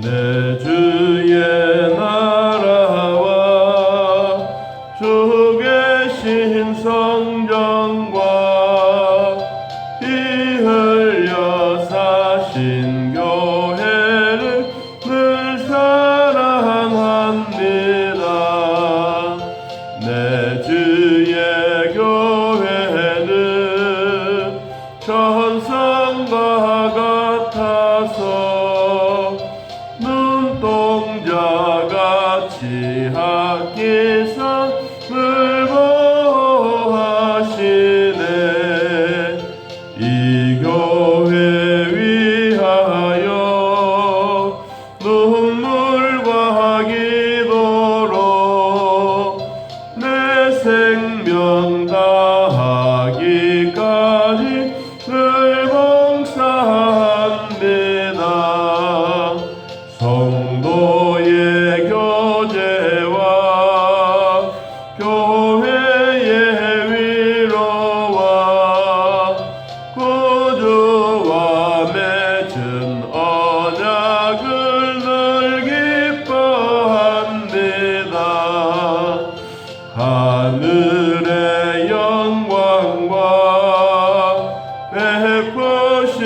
내 주의 나라와 주 계신 성전과 피 흘려 사신 교회를 늘 사랑합니다. 내 주의 교회는 천성과 같아서 눈동자같이 학기상을 보하시네. 이 교회 위하여 눈물과 기도로 내 생명 다하기까지 늘 봉사합니다. 성도의 교제와 교회의 위로와 구주와 맺은 언약을 늘 기뻐합니다. 하늘의 영광과 베푸신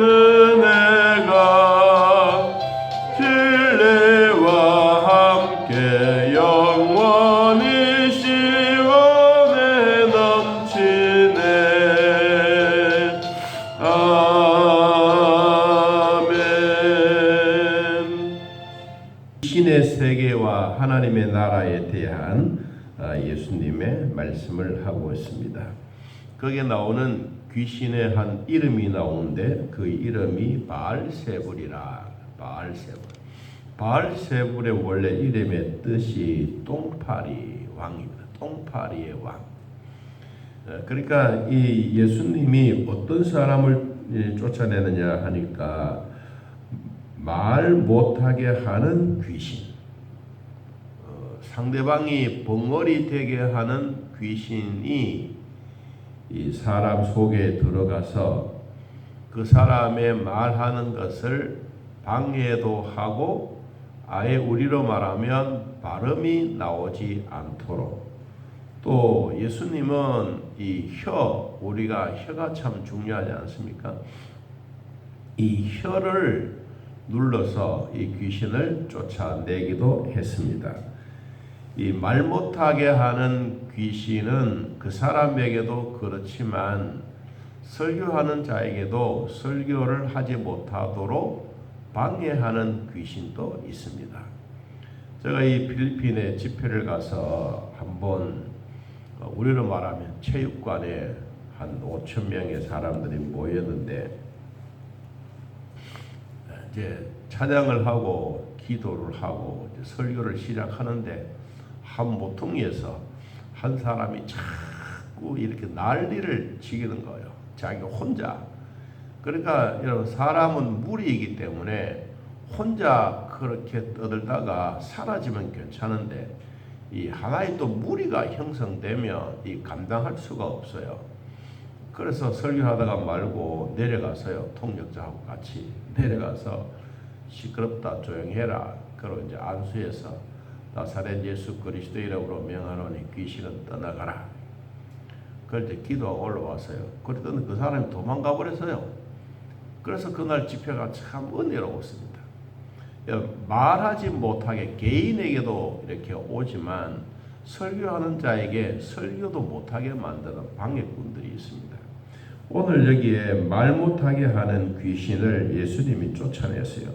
은혜가 진리와 함께 영원히 시원에 넘치네. 아멘. 신의 세계와 하나님의 나라에 대한 예수님의 말씀을 하고 있습니다. 거기에 나오는 귀신의 한 이름이 나오는데 그 이름이 바알세불이라. 바알세불의 원래 이름의 뜻이 똥파리 왕입니다. 똥파리의 왕. 그러니까 이 예수님이 어떤 사람을 쫓아내느냐 하니까 말 못하게 하는 귀신, 상대방이 벙어리 되게 하는 귀신이 이 사람 속에 들어가서 그 사람의 말하는 것을 방해도 하고 아예 우리로 말하면 발음이 나오지 않도록, 또 예수님은 이 우리가 혀가 참 중요하지 않습니까? 이 혀를 눌러서 이 귀신을 쫓아내기도 했습니다. 이 말 못하게 하는 귀신은 그 사람에게도 그렇지만 설교하는 자에게도 설교를 하지 못하도록 방해하는 귀신도 있습니다. 제가 이 필리핀에 집회를 가서 한번 우리로 말하면 체육관에 한 5천 명의 사람들이 모였는데 이제 찬양을 하고 기도를 하고 이제 설교를 시작하는데 한 모퉁이에서 한 사람이 자꾸 이렇게 난리를 치기는 거예요. 자기 혼자. 그러니까 여러분, 사람은 무리이기 때문에 혼자 그렇게 떠들다가 사라지면 괜찮은데 이 하나의 또 무리가 형성되면 이 감당할 수가 없어요. 그래서 설교하다가 말고 내려가서요, 통역자하고 같이 내려가서 시끄럽다, 조용해라. 그리고 이제 안수해서 나사렛 예수 그리스도 이름으로 명하노니 귀신은 떠나가라. 그럴 때 기도하고 올라왔어요. 그랬더니 그 사람이 도망가 버렸어요. 그래서 그날 집회가 참 은혜로웠습니다. 말하지 못하게 개인에게도 이렇게 오지만 설교하는 자에게 설교도 못하게 만드는 방해꾼들이 있습니다. 오늘 여기에 말 못하게 하는 귀신을 예수님이 쫓아냈어요.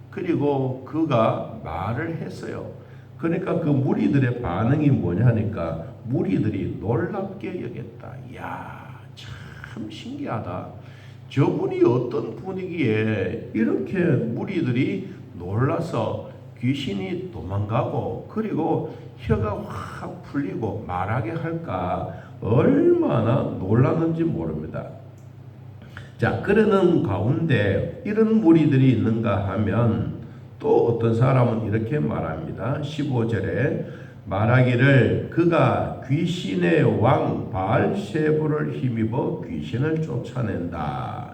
그리고 그가 말을 했어요. 그러니까 그 무리들의 반응이 뭐냐니까 무리들이 놀랍게 여겼다. 이야, 참 신기하다. 저분이 어떤 분위기에 이렇게 무리들이 놀라서 귀신이 도망가고 그리고 혀가 확 풀리고 말하게 할까 얼마나 놀랐는지 모릅니다. 자, 그러는 가운데 이런 무리들이 있는가 하면 또 어떤 사람은 이렇게 말합니다. 15절에 말하기를 그가 귀신의 왕 바알세불을 힘입어 귀신을 쫓아낸다.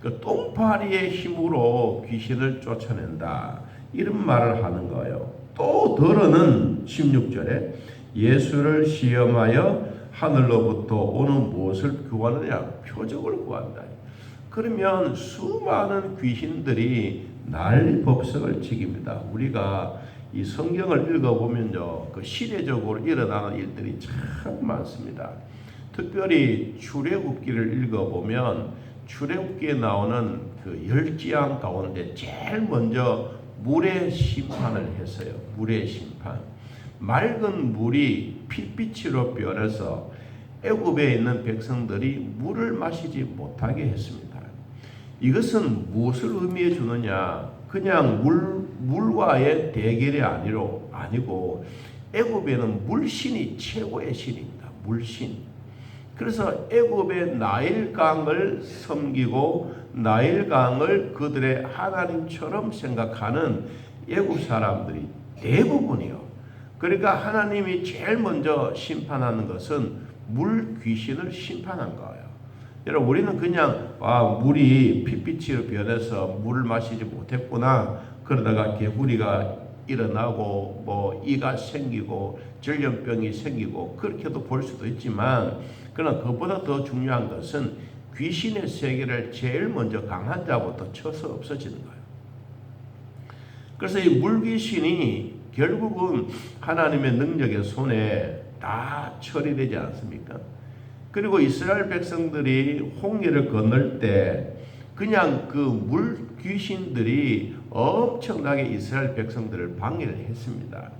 그 똥파리의 힘으로 귀신을 쫓아낸다. 이런 말을 하는 거예요. 또 더러는 16절에 예수를 시험하여 하늘로부터 오는 무엇을 구하느냐? 표적을 구한다. 그러면 수많은 귀신들이 난리 법석을 지깁니다. 우리가 이 성경을 읽어보면요, 그 시대적으로 일어나는 일들이 참 많습니다. 특별히 출애굽기를 읽어보면 출애굽기에 나오는 그 10재앙 가운데 제일 먼저 물의 심판을 했어요. 물의 심판. 맑은 물이 핏빛으로 변해서 애굽에 있는 백성들이 물을 마시지 못하게 했습니다. 이것은 무엇을 의미해 주느냐? 그냥 물과의 대결이 아니고 애굽에는 물신이 최고의 신입니다. 물신. 그래서 애굽의 나일강을 섬기고 나일강을 그들의 하나님처럼 생각하는 애굽 사람들이 대부분이요. 그러니까 하나님이 제일 먼저 심판하는 것은 물 귀신을 심판한 거예요. 여러분, 우리는 그냥 물이 핏빛으로 변해서 물을 마시지 못했구나, 그러다가 개구리가 일어나고 뭐 이가 생기고 전염병이 생기고 그렇게도 볼 수도 있지만, 그러나 그보다 더 중요한 것은 귀신의 세계를 제일 먼저 강한 자부터 쳐서 없어지는 거예요. 그래서 이 물귀신이 결국은 하나님의 능력의 손에 다 처리되지 않습니까? 그리고 이스라엘 백성들이 홍해를 건널 때 그냥 그 물 귀신들이 엄청나게 이스라엘 백성들을 방해를 했습니다.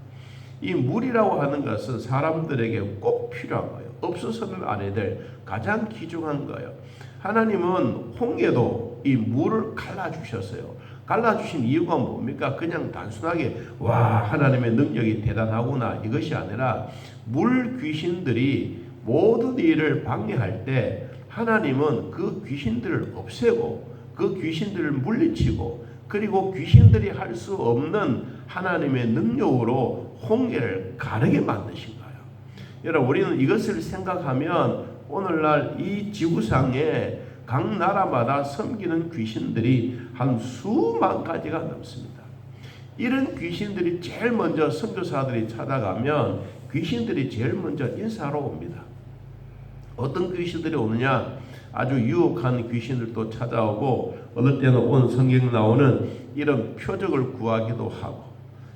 이 물이라고 하는 것은 사람들에게 꼭 필요한 거예요. 없어서는 안 해야 될 가장 귀중한 거예요. 하나님은 홍해도 이 물을 갈라주셨어요. 갈라주신 이유가 뭡니까? 그냥 단순하게 하나님의 능력이 대단하구나 이것이 아니라 물 귀신들이 모든 일을 방해할 때 하나님은 그 귀신들을 없애고 그 귀신들을 물리치고 그리고 귀신들이 할 수 없는 하나님의 능력으로 홍해를 가르게 만드신 거예요. 여러분, 우리는 이것을 생각하면 오늘날 이 지구상에 각 나라마다 섬기는 귀신들이 한 수만 가지가 넘습니다. 이런 귀신들이 제일 먼저 선교사들이 찾아가면 귀신들이 제일 먼저 인사하러 옵니다. 어떤 귀신들이 오느냐? 아주 유혹한 귀신들도 찾아오고 어느 때는 온 성경 나오는 이런 표적을 구하기도 하고,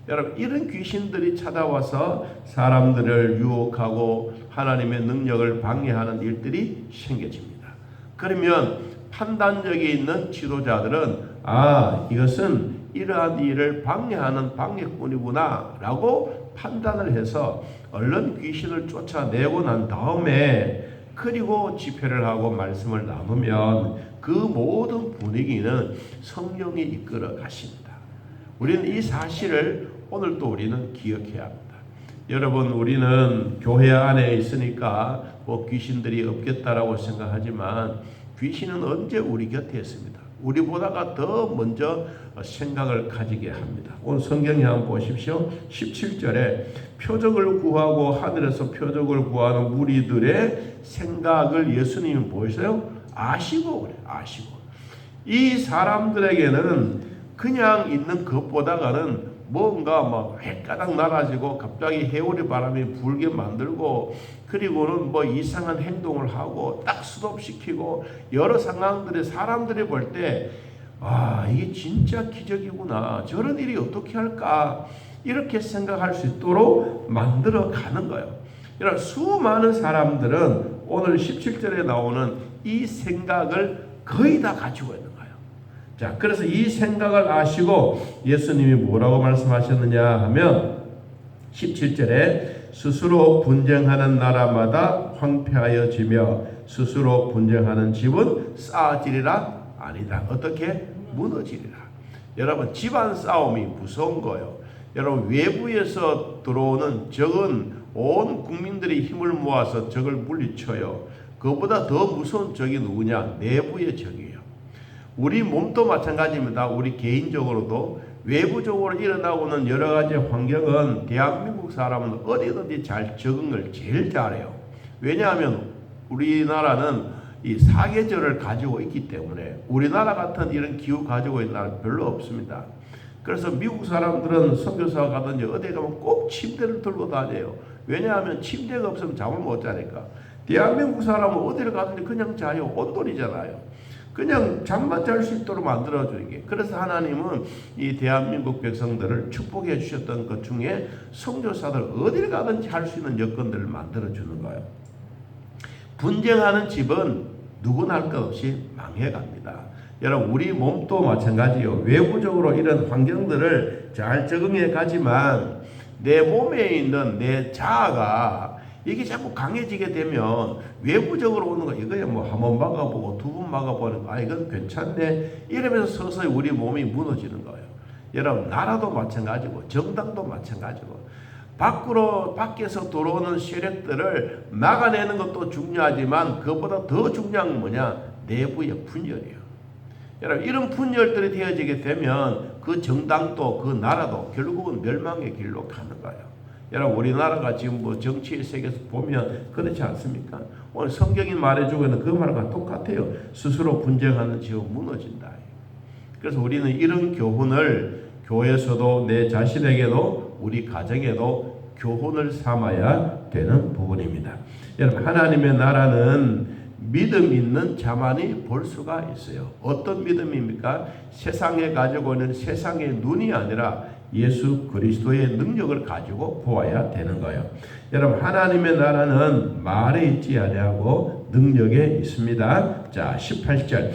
여러분, 이런 귀신들이 찾아와서 사람들을 유혹하고 하나님의 능력을 방해하는 일들이 생겨집니다. 그러면 판단력이 있는 지도자들은 이것은 이러한 일을 방해하는 방해꾼이구나 라고 판단을 해서 얼른 귀신을 쫓아내고 난 다음에 그리고 집회를 하고 말씀을 나누면 그 모든 분위기는 성령이 이끌어 가십니다. 우리는 이 사실을 오늘도 우리는 기억해야 합니다. 여러분, 우리는 교회 안에 있으니까 귀신들이 없겠다라고 생각하지만 귀신은 언제 우리 곁에 있습니다. 우리보다가 더 먼저 생각을 가지게 합니다. 오늘 성경에 한번 보십시오. 17절에 표적을 구하고 하늘에서 표적을 구하는 무리들의 생각을 예수님이 보이세요? 아시고 그래. 아시고. 이 사람들에게는 그냥 있는 것보다는 뭔가 막 획가닥 날아지고 갑자기 해오리 바람이 불게 만들고 그리고는 뭐 이상한 행동을 하고 딱 스톱시키고 여러 상황들에 사람들이 볼 때 이게 진짜 기적이구나. 저런 일이 어떻게 할까? 이렇게 생각할 수 있도록 만들어 가는 거예요. 여러분, 수많은 사람들은 오늘 17절에 나오는 이 생각을 거의 다 가지고 있는 거예요. 자, 그래서 이 생각을 아시고 예수님이 뭐라고 말씀하셨느냐 하면 17절에 스스로 분쟁하는 나라마다 황폐하여지며 스스로 분쟁하는 집은 쌓아지리라 아니다. 어떻게? 무너지리라. 여러분, 집안 싸움이 무서운 거예요. 여러분, 외부에서 들어오는 적은 온 국민들이 힘을 모아서 적을 물리쳐요. 그보다 더 무서운 적이 누구냐? 내부의 적이에요. 우리 몸도 마찬가지입니다. 우리 개인적으로도 외부적으로 일어나고는 여러 가지 환경은 대한민국 사람은 어디든지 잘 적응을 제일 잘해요. 왜냐하면 우리나라는 이 사계절을 가지고 있기 때문에 우리나라 같은 이런 기후 가지고 있는 나라 별로 없습니다. 그래서 미국 사람들은 선교사 가든지 어디 가면 꼭 침대를 들고 다녀요. 왜냐하면 침대가 없으면 잠을 못 자니까. 대한민국 사람은 어디를 가든지 그냥 자요. 온돌이잖아요. 그냥 잠만 잘 수 있도록 만들어주는 게. 그래서 하나님은 이 대한민국 백성들을 축복해 주셨던 것 중에 선교사들 어디를 가든지 할 수 있는 여건들을 만들어주는 거예요. 분쟁하는 집은 누구나 할 것 없이 망해갑니다. 여러분 우리 몸도 마찬가지요. 외부적으로 이런 환경들을 잘 적응해 가지만 내 몸에 있는 내 자아가 이게 자꾸 강해지게 되면 외부적으로 오는 거 이거야 뭐 한 번 막아보고 두 번 막아보는 거 아 이건 괜찮네 이러면서 서서히 우리 몸이 무너지는 거예요. 여러분 나라도 마찬가지고 정당도 마찬가지고 밖에서 들어오는 세력들을 막아내는 것도 중요하지만 그것보다 더 중요한 건 뭐냐? 내부의 분열이에요. 여러분 이런 분열들이 되어지게 되면 그 정당도 그 나라도 결국은 멸망의 길로 가는 거예요. 여러분 우리나라가 지금 뭐 정치의 세계에서 보면 그렇지 않습니까? 오늘 성경이 말해주고 있는 그 말과 똑같아요. 스스로 분쟁하는 지금 무너진다. 그래서 우리는 이런 교훈을 교회에서도 내 자신에게도 우리 가정에도 교훈을 삼아야 되는 부분입니다. 여러분 하나님의 나라는 믿음 있는 자만이 볼 수가 있어요. 어떤 믿음입니까? 세상에 가지고 있는 세상의 눈이 아니라 예수 그리스도의 능력을 가지고 보아야 되는 거예요. 여러분 하나님의 나라는 말에 있지 아니하고 능력에 있습니다. 자 18절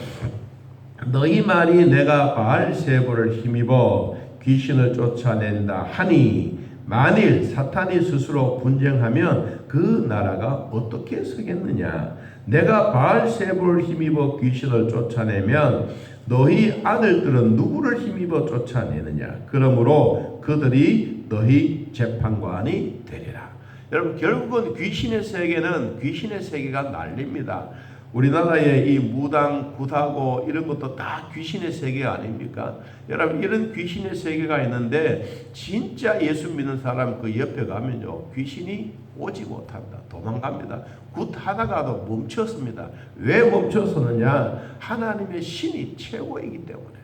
너희 말이 내가 바알세불을 힘입어 귀신을 쫓아낸다 하니 만일 사탄이 스스로 분쟁하면 그 나라가 어떻게 서겠느냐. 내가 바알세불을 힘입어 귀신을 쫓아내면 너희 아들들은 누구를 힘입어 쫓아내느냐. 그러므로 그들이 너희 재판관이 되리라. 여러분 결국은 귀신의 세계는 귀신의 세계가 날립니다. 우리나라의 이 무당, 굿하고 이런 것도 다 귀신의 세계 아닙니까? 여러분 이런 귀신의 세계가 있는데 진짜 예수 믿는 사람 그 옆에 가면요 귀신이 오지 못한다. 도망갑니다. 굿하다가도 멈췄습니다. 왜 멈췄었느냐? 하나님의 신이 최고이기 때문에.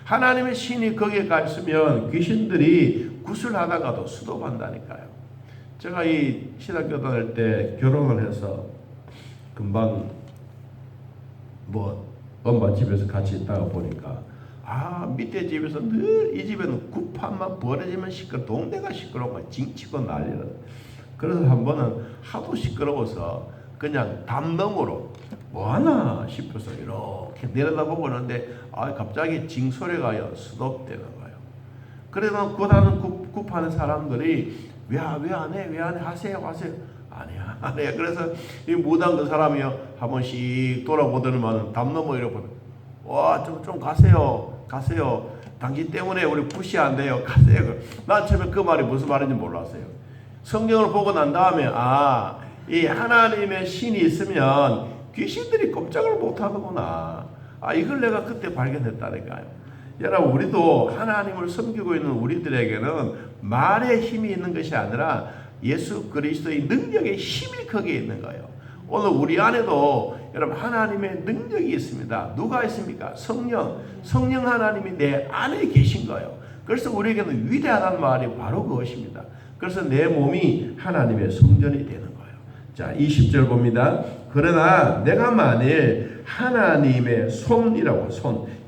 하나님의 신이 거기에 가 있으면 귀신들이 굿을 하다가도 수도한다니까요. 제가 이 신학교 다닐 때 결혼을 해서 금방 뭐 엄마 집에서 같이 있다가 보니까 밑에 집에서 늘 이 집에는 굿판만 벌어지면 시끄러 동네가 시끄러워 징치고 난리라. 그래서 한 번은 하도 시끄러워서 그냥 담너머로 뭐하나 싶어서 이렇게 내려다보고 있는데 갑자기 징소리가 수독되는 거예요. 그래서 굿하는 굿하는 사람들이 왜 안 해 하세요 아니야. 그래서 이 무당 그 사람이요 한 번씩 돌아보더니만 담 넘어 이러고 좀 가세요. 당신 때문에 우리 굿이 안 돼요. 가세요. 난 처음에 그 말이 무슨 말인지 몰랐어요. 성경을 보고 난 다음에 이 하나님의 신이 있으면 귀신들이 꼼짝을 못 하는구나. 이걸 내가 그때 발견했다니까요. 여러분 우리도 하나님을 섬기고 있는 우리들에게는 말에 힘이 있는 것이 아니라 예수 그리스도의 능력의 힘이 거기에 있는 거예요. 오늘 우리 안에도 여러분 하나님의 능력이 있습니다. 누가 있습니까? 성령 하나님이 내 안에 계신 거예요. 그래서 우리에게는 위대하다는 말이 바로 그것입니다. 그래서 내 몸이 하나님의 성전이 되는 거예요. 자 20절 봅니다. 그러나 내가 만일 하나님의 손이라고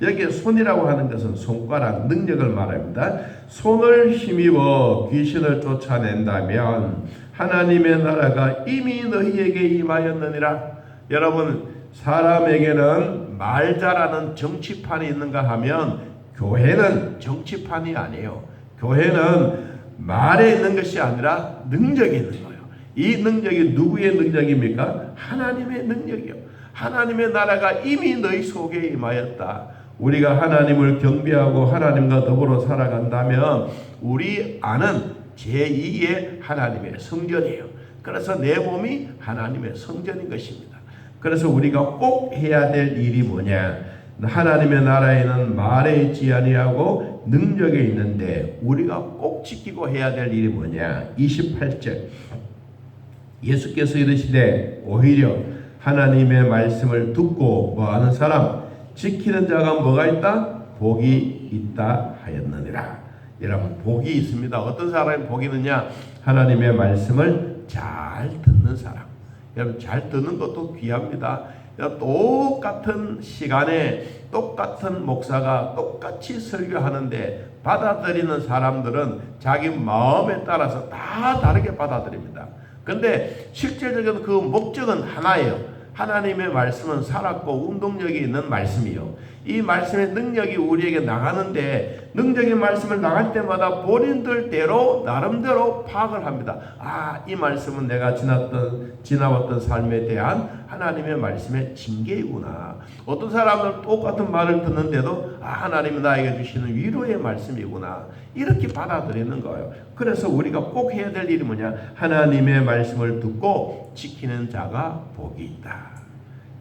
여기에 손이라고 하는 것은 손가락 능력을 말합니다. 손을 힘입어 귀신을 쫓아낸다면 하나님의 나라가 이미 너희에게 임하였느니라. 여러분 사람에게는 말 잘하는 정치판이 있는가 하면 교회는 정치판이 아니에요. 교회는 말에 있는 것이 아니라 능력이 있는 거예요. 이 능력이 누구의 능력입니까? 하나님의 능력이요. 하나님의 나라가 이미 너희 속에 임하였다. 우리가 하나님을 경배하고 하나님과 더불어 살아간다면 우리 안은 제2의 하나님의 성전이에요. 그래서 내 몸이 하나님의 성전인 것입니다. 그래서 우리가 꼭 해야 될 일이 뭐냐? 하나님의 나라에는 말에 있지 아니하고 능력에 있는데 우리가 꼭 지키고 해야 될 일이 뭐냐? 28절 예수께서 이르시되 오히려 하나님의 말씀을 듣고 뭐하는 사람 지키는 자가 뭐가 있다? 복이 있다 하였느니라. 여러분, 복이 있습니다. 어떤 사람이 복이 있느냐? 하나님의 말씀을 잘 듣는 사람. 여러분, 잘 듣는 것도 귀합니다. 똑같은 시간에 똑같은 목사가 똑같이 설교하는데 받아들이는 사람들은 자기 마음에 따라서 다 다르게 받아들입니다. 근데 실제적인 그 목적은 하나예요. 하나님의 말씀은 살았고 운동력이 있는 말씀이요. 이 말씀의 능력이 우리에게 나가는데, 능력의 말씀을 나갈 때마다 본인들대로 나름대로 파악을 합니다. 아, 이 말씀은 내가 지나왔던 삶에 대한 하나님의 말씀의 징계이구나. 어떤 사람은 똑같은 말을 듣는데도 아, 하나님이 나에게 주시는 위로의 말씀이구나, 이렇게 받아들이는 거예요. 그래서 우리가 꼭 해야 될 일이 뭐냐? 하나님의 말씀을 듣고 지키는 자가 복이 있다.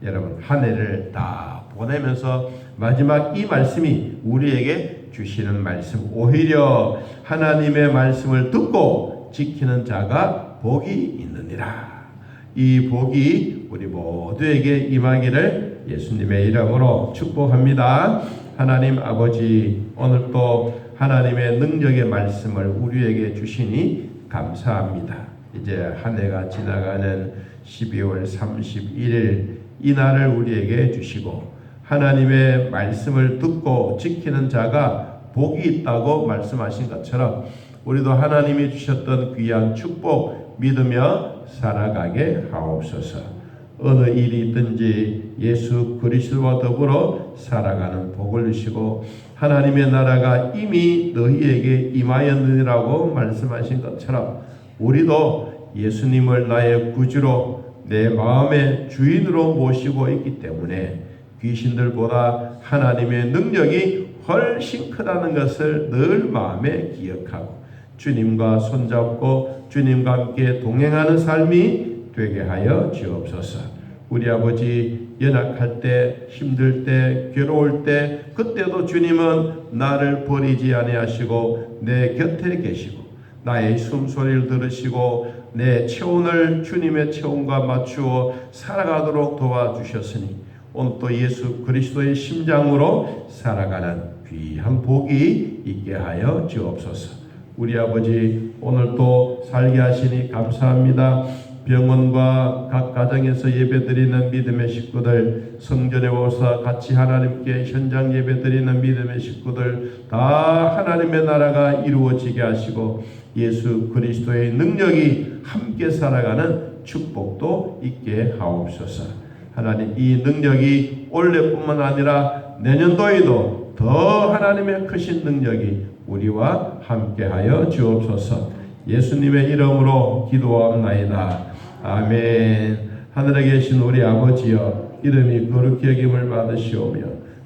여러분, 한 해를 다 보내면서 마지막 이 말씀이 우리에게 주시는 말씀, 오히려 하나님의 말씀을 듣고 지키는 자가 복이 있느니라. 이 복이 우리 모두에게 임하기를 예수님의 이름으로 축복합니다. 하나님 아버지, 오늘 또 하나님의 능력의 말씀을 우리에게 주시니 감사합니다. 이제 한 해가 지나가는 12월 31일 이 날을 우리에게 주시고, 하나님의 말씀을 듣고 지키는 자가 복이 있다고 말씀하신 것처럼 우리도 하나님이 주셨던 귀한 축복 믿으며 살아가게 하옵소서. 어느 일이 있든지 예수 그리스도와 더불어 살아가는 복을 주시고, 하나님의 나라가 이미 너희에게 임하였느니라고 말씀하신 것처럼 우리도 예수님을 나의 구주로 내 마음의 주인으로 모시고 있기 때문에 귀신들보다 하나님의 능력이 훨씬 크다는 것을 늘 마음에 기억하고 주님과 손잡고 주님과 함께 동행하는 삶이 되게 하여 주옵소서. 우리 아버지, 연약할 때, 힘들 때, 괴로울 때, 그때도 주님은 나를 버리지 아니하시고 내 곁에 계시고 나의 숨소리를 들으시고 내 체온을 주님의 체온과 맞추어 살아가도록 도와주셨으니 오늘 또 예수 그리스도의 심장으로 살아가는 귀한 복이 있게 하여 주옵소서. 우리 아버지, 오늘 또 살게 하시니 감사합니다. 병원과 각 가정에서 예배드리는 믿음의 식구들, 성전에 오사 같이 하나님께 현장 예배드리는 믿음의 식구들 다 하나님의 나라가 이루어지게 하시고 예수 그리스도의 능력이 함께 살아가는 축복도 있게 하옵소서. 하나님, 이 능력이 올해뿐만 아니라 내년도에도 더 하나님의 크신 능력이 우리와 함께하여 주옵소서. 예수님의 이름으로 기도하옵나이다. 아멘. 하늘에 계신 우리 아버지여, 이름이 거룩히 여김을 받으시오며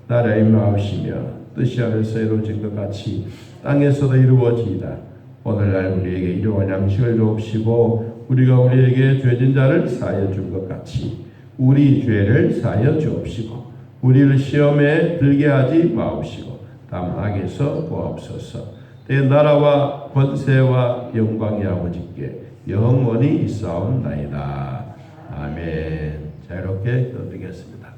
나라의 임하옵시며 뜻이 하늘에서 이루어진 것 같이 땅에서도 이루어지이다. 오늘날 우리에게 일용할 양식을 주옵시고 우리가 우리에게 죄진 자를 사하여 준 것 같이 우리 죄를 사하여 주옵시고 우리를 시험에 들게 하지 마옵시고 다만 악에서 구하옵소서. 내 나라와 권세와 영광이 아버지께 영원히 있사옵나이다. 아멘. 자유롭게 기도드리겠습니다.